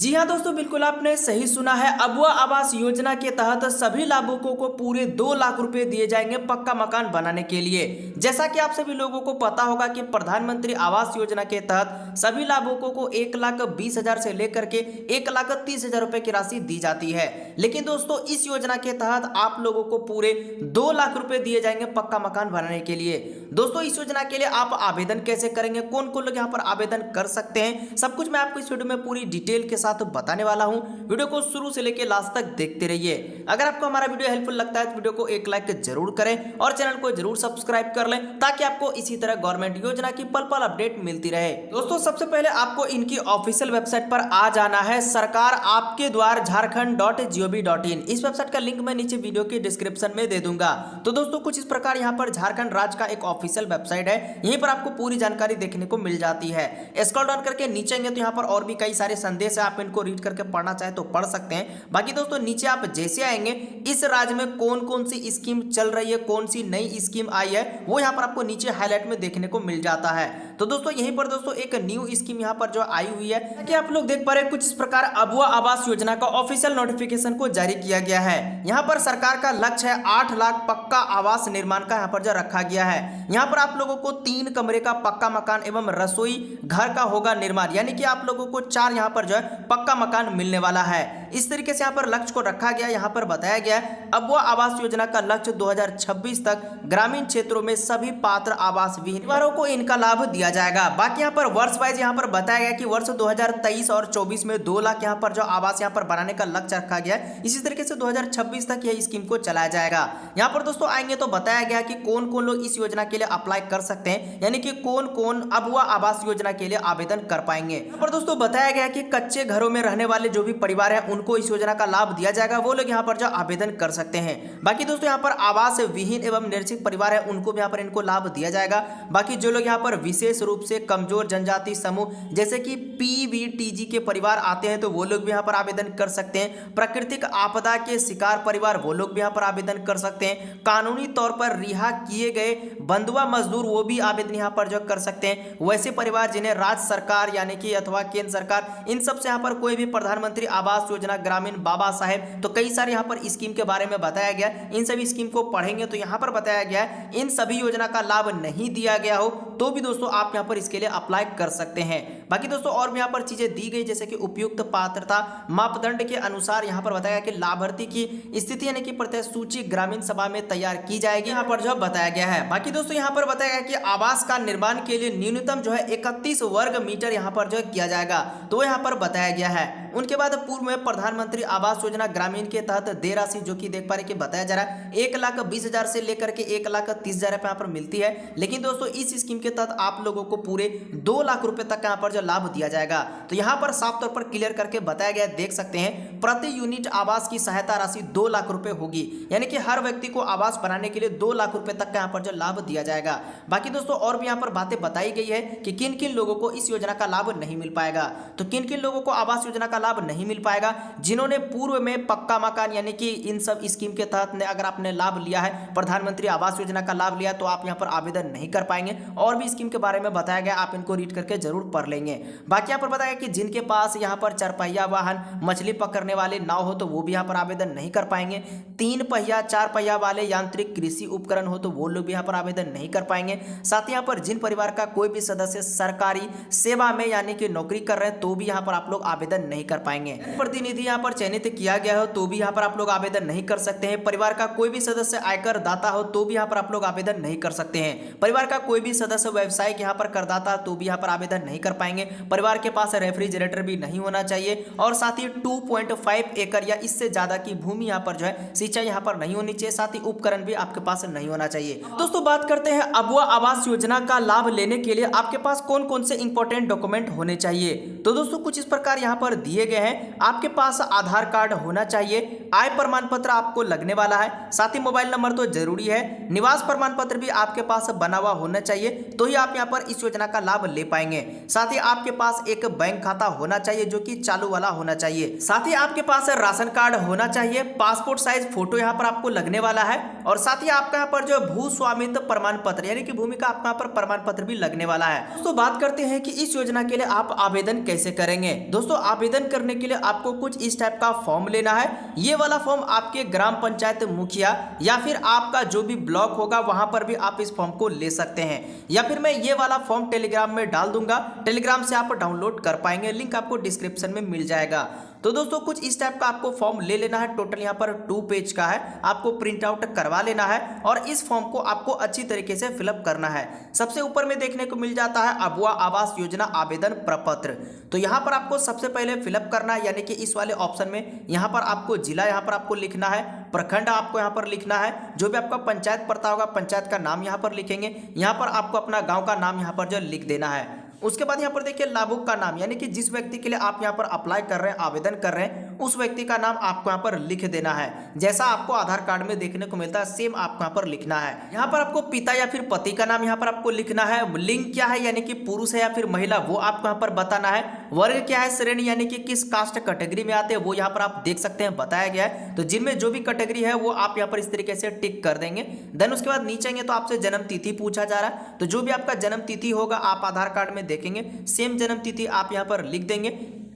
जी हाँ दोस्तों, बिल्कुल आपने सही सुना है। अबुआ आवास योजना के तहत सभी लाभुकों को पूरे 2 लाख रुपए दिए जाएंगे पक्का मकान बनाने के लिए। जैसा कि आप सभी लोगों को पता होगा कि प्रधानमंत्री आवास योजना के तहत सभी लाभुकों को 1,20,000 से लेकर के 1,30,000 रुपए की राशि दी जाती है। लेकिन दोस्तों, इस योजना के तहत आप लोगों को पूरे 2 लाख रुपए दिए जाएंगे पक्का मकान बनाने के लिए। दोस्तों, इस योजना के लिए आप आवेदन कैसे करेंगे, कौन कौन लोग यहाँ पर आवेदन कर सकते हैं, सब कुछ मैं आपको इस वीडियो में पूरी डिटेल के साथ बताने वाला हूं। वीडियो को शुरू से लेकर लास्ट तक देखते रहिए। अगर आपको हमारा वीडियो हेल्पफुल लगता है तो वीडियो को एक लाइक जरूर करें और चैनल को जरूर सब्सक्राइब कर लें, ताकि आपको इसी तरह गवर्नमेंट योजना की पल पल अपडेट मिलती रहे। दोस्तों, सबसे पहले आपको इनकी ऑफिशियल वेबसाइट पर आ जाना है, सरकार आपके द्वार झारखंड.gov.in। इस वेबसाइट का लिंक मैं नीचे वीडियो के डिस्क्रिप्शन में दे दूंगा। तो दोस्तों, कुछ इस प्रकार यहाँ पर झारखंड राज्य का एक ऑफिशियल वेबसाइट है, यहीं पर आपको पूरी जानकारी देखने को मिल जाती है। स्क्रॉल डाउन करके नीचे आएंगे तो यहाँ पर और भी कई सारे संदेश है, आप इनको रीड करके पढ़ना चाहे तो पढ़ सकते हैं। बाकी दोस्तों, नीचे आप जैसे आएंगे, इस राज्य में कौन कौन सी स्कीम चल रही है, कौन सी नई स्कीम आई है, वो यहाँ पर आपको नीचे हाईलाइट में देखने को मिल जाता है। तो दोस्तों, यहीं पर दोस्तों एक न्यू स्कीम यहाँ पर जो आई हुई है, कि आप लोग देख पा रहे हैं, कुछ इस प्रकार अबुआ आवास योजना का ऑफिशियल नोटिफिकेशन को जारी किया गया है। यहाँ पर सरकार का लक्ष्य है 8 लाख पक्का आवास निर्माण का यहाँ पर जो रखा गया है। यहाँ पर आप लोगों को 3 कमरे का पक्का मकान एवं रसोई घर का होगा निर्माण, यानी कि आप लोगों को 4 यहाँ पर जो है पक्का मकान मिलने वाला है। इस तरीके से यहाँ पर लक्ष्य को रखा गया। यहाँ पर बताया गया है अबुआ आवास योजना का लक्ष्य 2026 तक ग्रामीण क्षेत्रों में सभी पात्र आवास विहीन परिवारों को इनका लाभ दिया जाएगा। बाकी यहाँ पर वर्ष वाइज यहाँ पर बताया गया कि वर्ष 2023 और 24 में 2 लाख यहाँ पर जो आवास यहाँ पर बनाने का लक्ष्य रखा गया है। इसी तरीके से 2026 तक यह स्कीम को चलाया जाएगा। यहाँ पर दोस्तों आएंगे तो बताया गया कि कौन कौन लोग इस योजना के लिए अप्लाई कर सकते हैं, यानी कि कौन कौन अबुआ आवास योजना के लिए आवेदन कर पाएंगे। यहाँ पर दोस्तों बताया गया कि कच्चे घरों में रहने वाले जो भी परिवार है उनको इस योजना का लाभ दिया जाएगा, वो लोग यहाँ पर जो आवेदन कर सकते हैं। बाकी दोस्तों, यहाँ पर आवास विहीन एवं निर्क्षित परिवार है, उनको भी यहाँ पर इनको लाभ दिया जाएगा। बाकी जो लोग यहाँ पर विशेष रूप से कमजोर जनजाति समूह जैसे कि पीवीटीजी के परिवार आते हैं, तो वो लोग भी यहाँ पर आवेदन कर सकते हैं। प्राकृतिक आपदा के शिकार परिवार, वो लोग भी यहाँ पर आवेदन कर सकते हैं। कानूनी तौर पर रिहा किए गए बंधुआ मजदूर, वो भी आवेदन यहाँ पर जो कर सकते हैं। वैसे परिवार जिन्हें राज्य सरकार यानी कि अथवा केंद्र सरकार, इन सब से यहाँ पर कोई भी प्रधानमंत्री आवास योजना, ग्रामीण बाबा साहेब, तो कई सारे यहाँ पर स्कीम के बारे में बताया गया। इन सभी स्कीम को पढ़ेंगे तो यहाँ पर बताया गया है इन सभी योजना का लाभ नहीं दिया गया हो तो भी दोस्तों आप यहाँ पर इसके लिए अप्लाई कर सकते हैं। बाकी दोस्तों और भी यहाँ पर चीजें दी गई, जैसे कि उपयुक्त पात्रता मापदंड के अनुसार यहाँ पर बताया गया कि लाभार्थी की स्थिति यानी कि प्रत्येक सूची ग्रामीण सभा में तैयार की जाएगी, यहाँ पर जो बताया गया है। बाकी दोस्तों यहाँ पर बताया गया कि आवास का निर्माण के लिए न्यूनतम जो है 31 वर्ग मीटर यहाँ पर जो किया जाएगा, तो यहाँ पर बताया गया है। उनके बाद पूर्व में प्रधानमंत्री आवास योजना ग्रामीण के तहत देय राशि जो कि देख पा रहे कि बताया जा रहा है 1,20,000 से लेकर के 1,30,000 रुपए यहाँ पर मिलती है। लेकिन दोस्तों इस स्कीम के तहत आप लोगों को पूरे 2 लाख रुपए तक यहाँ पर जो लाभ दिया जाएगा। तो यहाँ पर साफ तौर पर क्लियर करके बताया गया, देख सकते हैं, प्रति यूनिट आवास की सहायता राशि 2 लाख रुपए होगी, यानी कि हर व्यक्ति को आवास बनाने के लिए 2 लाख रुपए तक का यहाँ पर जो लाभ दिया जाएगा। बाकी दोस्तों और भी यहाँ पर बातें बताई गई है कि किन किन लोगों को इस योजना का लाभ नहीं मिल पाएगा। तो किन किन लोगों को आवास योजना का लाभ नहीं मिल पाएगा, जिन्होंने पूर्व में पक्का मकान यानी कि इन सब स्कीम के तहत ने अगर आपने लाभ लिया है, प्रधानमंत्री आवास योजना का लाभ लिया, तो आप यहाँ पर आवेदन नहीं कर पाएंगे। और भी स्कीम के बारे में बताया गया, आप इनको रीड करके जरूर पढ़ लेंगे। बाकी यहाँ पर बताया कि जिनके पास यहाँ पर 4 पहिया वाहन, मछली पकड़ने वाले नाव हो तो वो भी यहाँ पर आवेदन नहीं कर पाएंगे। 3 पहिया 4 पहिया वाले यांत्रिक कृषि उपकरण हो तो वो लोग भी यहाँ पर आवेदन नहीं कर पाएंगे। साथ ही यहाँ पर जिन परिवार का कोई भी सदस्य सरकारी सेवा में यानी कि नौकरी कर रहे हैं तो भी यहाँ पर आप लोग आवेदन नहीं कर पाएंगे। प्रतिनिधि यहाँ पर चयनित किया गया हो तो भी यहाँ पर आप लोग आवेदन नहीं कर सकते हैं। परिवार का कोई भी सदस्य आयकर दाता हो तो भी यहाँ पर आप लोग आवेदन नहीं कर सकते हैं। परिवार का कोई भी सदस्य व्यवसायिक यहाँ पर करदाता तो भी यहाँ पर आवेदन नहीं कर पाएंगे। परिवार के पास रेफ्रिजरेटर भी नहीं होना चाहिए और साथ ही 2.5 एकड़ या इससे ज्यादा की भूमि यहाँ पर जो है सिंचाई यहाँ पर नहीं होनी चाहिए। साथ ही उपकरण भी आपके पास नहीं होना चाहिए। दोस्तों बात करते हैं अबुआ आवास योजना का लाभ लेने के लिए आपके पास कौन कौन से इंपॉर्टेंट डॉक्यूमेंट होने चाहिए। तो दोस्तों कुछ इस प्रकार यहाँ पर दिए गए हैं। आपके पास आधार कार्ड होना चाहिए, आय प्रमाण पत्र आपको लगने वाला है, साथ ही मोबाइल नंबर तो जरूरी है, निवास प्रमाण पत्र भी आपके पास बना हुआ होना चाहिए, तो ही आप यहाँ पर इस योजना का लाभ ले पाएंगे। साथ ही आपके पास एक बैंक खाता होना चाहिए जो कि चालू वाला होना चाहिए। साथ ही आपके पास राशन कार्ड होना चाहिए, पासपोर्ट साइज फोटो यहाँ पर आपको लगने वाला है और साथ ही आपका यहाँ पर जो भू स्वामित्व प्रमाण पत्र यानी कि भूमि का आपका यहाँ पर प्रमाण पत्र भी लगने वाला है। दोस्तों बात करते हैं कि इस योजना के लिए आप आवेदन कैसे करेंगे। दोस्तों आवेदन करने के लिए आपको कुछ इस टाइप का फॉर्म लेना है। ये वाला फॉर्म आपके ग्राम पंचायत मुखिया या फिर आपका जो भी ब्लॉक होगा वहां पर भी आप इस फॉर्म को ले सकते हैं, या फिर मैं ये वाला फॉर्म टेलीग्राम में डाल दूंगा, टेलीग्राम से आप डाउनलोड कर पाएंगे, लिंक आपको डिस्क्रिप्शन में मिल जाएगा। तो दोस्तों कुछ इस टाइप का आपको फॉर्म ले लेना है। टोटल यहाँ पर 2 पेज का है, आपको प्रिंट आउट करवा लेना है और इस फॉर्म को आपको अच्छी तरीके से फिलअप करना है। सबसे ऊपर में देखने को मिल जाता है अबुआ आवास योजना आवेदन प्रपत्र। तो यहाँ पर आपको सबसे पहले फिलअप करना है, यानी कि इस वाले ऑप्शन में यहाँ पर आपको जिला यहाँ पर आपको लिखना है, प्रखंड आपको यहाँ पर लिखना है, जो भी आपका पंचायत पड़ता होगा पंचायत का नाम यहाँ पर लिखेंगे, यहाँ पर आपको अपना गाँव का नाम यहाँ पर जो लिख देना है। उसके बाद यहाँ पर देखिए लाभुक का नाम, यानी कि जिस व्यक्ति के लिए आप यहाँ पर अप्लाई कर रहे हैं, आवेदन कर रहे हैं, उस व्यक्ति का नाम आपको यहाँ पर लिख देना है। जैसा आपको आधार कार्ड में देखने को मिलता है सेम आपको यहाँ पर लिखना है। यहाँ पर आपको पिता या फिर पति का नाम यहाँ पर आपको लिखना है। लिंग क्या है, यानी कि पुरुष है या फिर महिला, वो आपको यहाँ पर बताना है। वर्ग क्या है, श्रेणी यानी कि किस कास्ट कैटेगरी में आते हैं, वो यहाँ पर आप देख सकते हैं बताया गया है। तो जिनमें जो भी कैटेगरी है वो आप यहाँ पर इस तरीके से टिक कर देंगे। देन उसके बाद नीचे आएंगे तो आपसे जन्म तिथि पूछा जा रहा है, तो जो भी आपका जन्म तिथि होगा आप आधार कार्ड में देखेंगे, सेम जन्म तिथि आप यहाँ पर लिख देंगे।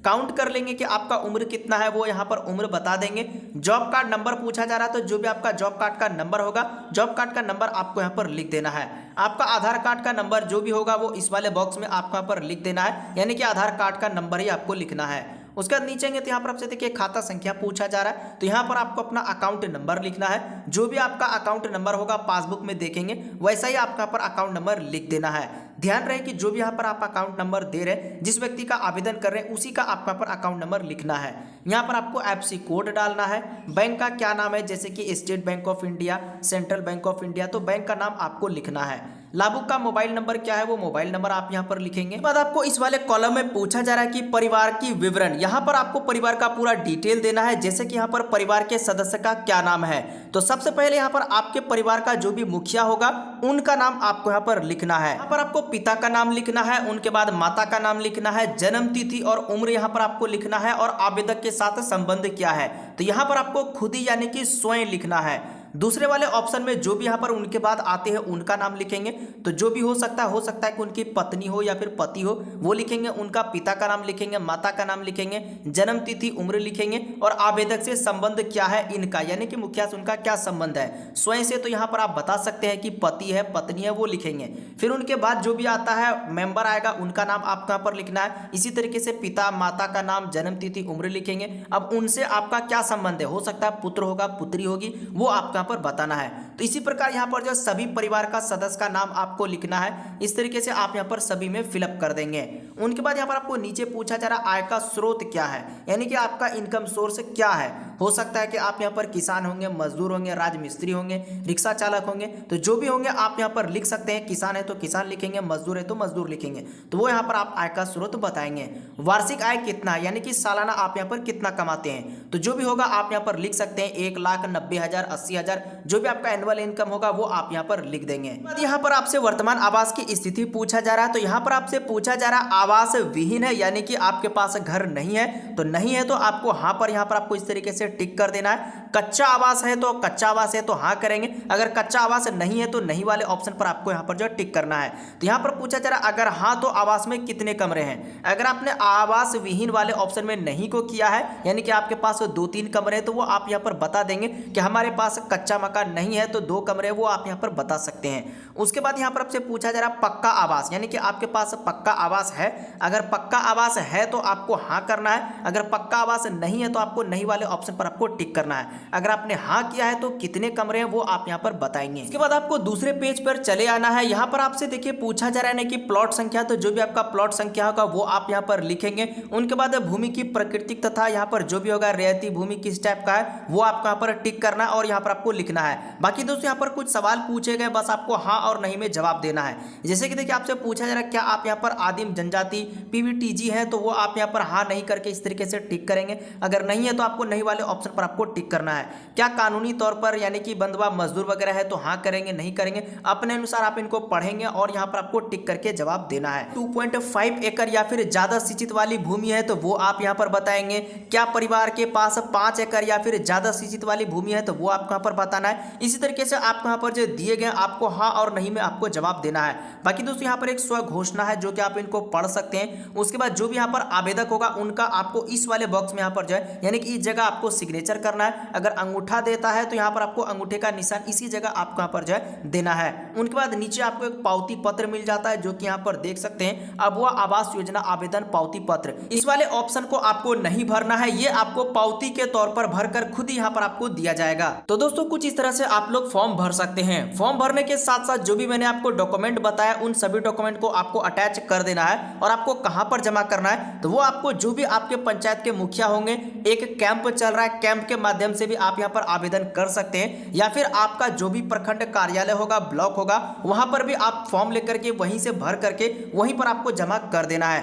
काउंट कर लेंगे कि आपका उम्र कितना है, वो यहाँ पर उम्र बता देंगे। जॉब कार्ड नंबर पूछा जा रहा है, तो जो भी आपका जॉब कार्ड का नंबर होगा, जॉब कार्ड का नंबर आपको यहाँ पर लिख देना है। आपका आधार कार्ड का नंबर जो भी होगा वो इस वाले बॉक्स में आपको यहाँ पर लिख देना है, यानी कि आधार कार्ड का नंबर ही आपको लिखना है। उसके बाद नीचे तो यहाँ पर आपसे देखिए खाता संख्या पूछा जा रहा है, तो यहाँ पर आपको अपना अकाउंट नंबर लिखना है। जो भी आपका अकाउंट नंबर होगा पासबुक में देखेंगे वैसा ही आपका पर अकाउंट नंबर लिख देना है। ध्यान रहे कि जो भी यहाँ पर आप अकाउंट नंबर दे रहे हैं, जिस व्यक्ति का आवेदन कर रहे हैं उसी का आपका पर अकाउंट नंबर लिखना है। यहाँ पर आपको एफसी कोड डालना है। बैंक का क्या नाम है, जैसे कि state bank of India, central bank of India, तो बैंक का नाम आपको लिखना है। लाभुक का मोबाइल नंबर क्या है, वो मोबाइल नंबर आप यहाँ पर लिखेंगे। बाद आपको इस वाले कॉलम में पूछा जा रहा है कि परिवार की विवरण, यहाँ पर आपको परिवार का पूरा डिटेल देना है। जैसे कि यहाँ पर परिवार के सदस्य का क्या नाम है, तो सबसे पहले यहाँ पर आपके परिवार का जो भी मुखिया होगा उनका नाम आपको यहाँ पर लिखना है। यहाँ पर आपको पिता का नाम लिखना है, उनके बाद माता का नाम लिखना है, जन्म तिथि और उम्र यहाँ पर आपको लिखना है, और आवेदक के साथ संबंध क्या है, तो यहाँ पर आपको खुद ही यानी कि स्वयं लिखना है। दूसरे वाले ऑप्शन में जो भी यहाँ पर उनके बाद आते हैं उनका नाम लिखेंगे, तो जो भी हो सकता है कि उनकी पत्नी हो या फिर पति हो वो लिखेंगे, उनका पिता का नाम लिखेंगे, माता का नाम लिखेंगे, जन्म तिथि उम्र लिखेंगे, और आवेदक से संबंध क्या है इनका, यानी कि मुखिया से उनका क्या संबंध है। स्वयं से तो यहाँ पर आप बता सकते हैं कि पति है पत्नी है वो लिखेंगे। फिर उनके बाद जो भी आता है मेंबर आएगा उनका नाम आपको यहाँ पर लिखना है। इसी तरीके से पिता माता का नाम जन्म तिथि उम्र लिखेंगे। अब उनसे आपका क्या संबंध है, हो सकता है पुत्र होगा पुत्री होगी, वो आपका पर बताना है। तो इसी प्रकार यहाँ पर जो सभी परिवार का सदस्य का नाम आपको लिखना है। इस तरीके से आप यहाँ पर सभी में फिलअप कर देंगे। उनके बाद यहाँ पर आपको नीचे पूछा जा रहा आय का स्रोत क्या है, यानी कि आपका इनकम सोर्स क्या है। हो सकता है कि आप यहाँ पर किसान होंगे, मजदूर होंगे, राजमिस्त्री होंगे, रिक्शा चालक होंगे, तो जो भी होंगे आप यहाँ पर लिख सकते हैं। किसान है तो किसान लिखेंगे, मजदूर है तो मजदूर लिखेंगे, तो वो यहाँ पर आप आय का स्रोत बताएंगे। वार्षिक आय कितना है, यानी कि सालाना आप यहाँ पर कितना कमाते हैं, तो जो भी होगा आप यहाँ पर लिख सकते हैं। 1,90,000, 80,000, जो भी आपका एनुअल इनकम होगा वो आप यहाँ पर लिख देंगे। यहाँ पर आपसे वर्तमान आवास की स्थिति पूछा जा रहा है, तो यहाँ पर आपसे पूछा जा रहा है आवास विहीन है, यानी कि आपके पास घर नहीं है, तो नहीं है तो आपको हाँ पर यहाँ पर आपको इस तरीके से टिक कर देना है। कच्चा आवास है तो कच्चा आवास है तो हाँ करेंगे, अगर कच्चा आवास नहीं है तो नहीं वाले ऑप्शन पर आपको यहाँ पर जो टिक करना है। तो यहाँ पर पूछा जा रहा है अगर हाँ तो आवास में कितने कमरे हैं। अगर आपने आवास विहीन वाले ऑप्शन में नहीं को किया है, यानी कि आपके पास 2-3 कमरे हैं, तो वो आप यहाँ पर बता देंगे कि हमारे पास कच्चा मकान नहीं है तो 2 कमरे, वो आप यहाँ पर बता सकते हैं। उसके बाद यहाँ पर आपसे पूछा जा रहा है पक्का आवास, यानी कि आपके पास पक्का आवास है। अगर पक्का आवास है तो आपको हाँ करना है, अगर पक्का आवास नहीं है तो आपको नहीं वाले ऑप्शन पर आपको टिक करना है। अगर आपने हाँ किया है तो कितने कमरे हैं वो आप यहाँ पर बताएंगे। इसके बाद आपको दूसरे पेज पर चले आना है। यहाँ पर आपसे देखिए पूछा जा रहा है कि प्लॉट संख्या, तो जो भी आपका प्लॉट संख्या होगा वो आप यहाँ पर लिखेंगे। उनके बाद भूमि की प्राकृतिक तथा यहाँ पर जो भी होगा रियायती भूमि किस टाइप का है वो आपको यहाँ पर टिक करना है और यहाँ पर आपको लिखना है। बाकी दोस्तों यहाँ पर कुछ सवाल पूछे गए, बस आपको हाँ और नहीं में जवाब देना है। जैसे कि देखिए आपसे पूछा जा रहा है क्या आप यहाँ पर आदिम जनजाति पीवीटीजी है, तो वो आप यहाँ पर हाँ नहीं करके इस तरीके से टिक करेंगे। अगर नहीं है तो आपको नहीं वाले ऑप्शन पर आपको टिक करना है। क्या कानूनी तौर पर यानी कि बंधुआ मजदूर वगैरह है तो हाँ करेंगे, नहीं करेंगे अपने अनुसार आप इनको पढ़ेंगे और यहाँ पर आपको टिक करके जवाब देना है। 2.5 एकड़ या फिर ज्यादा सिंचित वाली भूमि है तो वो आप यहाँ पर बताएंगे। क्या परिवार के पास 5 एकड़ या फिर ज्यादा सिंचित वाली भूमि है तो वो आपको यहाँ पर बताना है। इसी तरीके से आपको यहाँ पर जो दिए गए आपको हाँ और और नहीं में आपको जवाब देना है। बाकी दोस्तों यहाँ पर एक स्व घोषणा है जो कि आप इनको पढ़ सकते हैं। उसके बाद जो भी यहाँ पर आवेदक होगा उनका आपको इस वाले बॉक्स में यहाँ पर जो है यानी कि इस जगह आपको सिग्नेचर करना है। अगर अंगूठा देता है तो यहाँ पर आपको अंगूठे का निशान इसी जगह आपको यहाँ पर जो है देना है। उनके बाद नीचे आपको एक पावती पत्र मिल जाता है जो कि यहाँ पर देख सकते हैं, अबुआ आवास योजना आवेदन पावती पत्र। इस वाले ऑप्शन को आपको नहीं भरना है, ये आपको पावती के तौर पर भरकर खुद यहाँ पर आपको दिया जाएगा। तो दोस्तों कुछ इस तरह से आप लोग फॉर्म भर सकते हैं। फॉर्म भरने के साथ साथ जो भी मैंने आपको डॉक्यूमेंट बताया उन सभी डॉक्यूमेंट को आपको अटैच कर देना है। और आपको कहां पर जमा करना है तो वो आपको जो भी आपके पंचायत के मुखिया होंगे, एक कैंप चल रहा है, कैंप के माध्यम से भी आप यहाँ पर आवेदन कर सकते हैं, या फिर आपका जो भी प्रखंड कार्यालय होगा, ब्लॉक होगा, वहां पर भी आप फॉर्म लेकर के वहीं से भर करके वहीं पर आपको जमा कर देना है।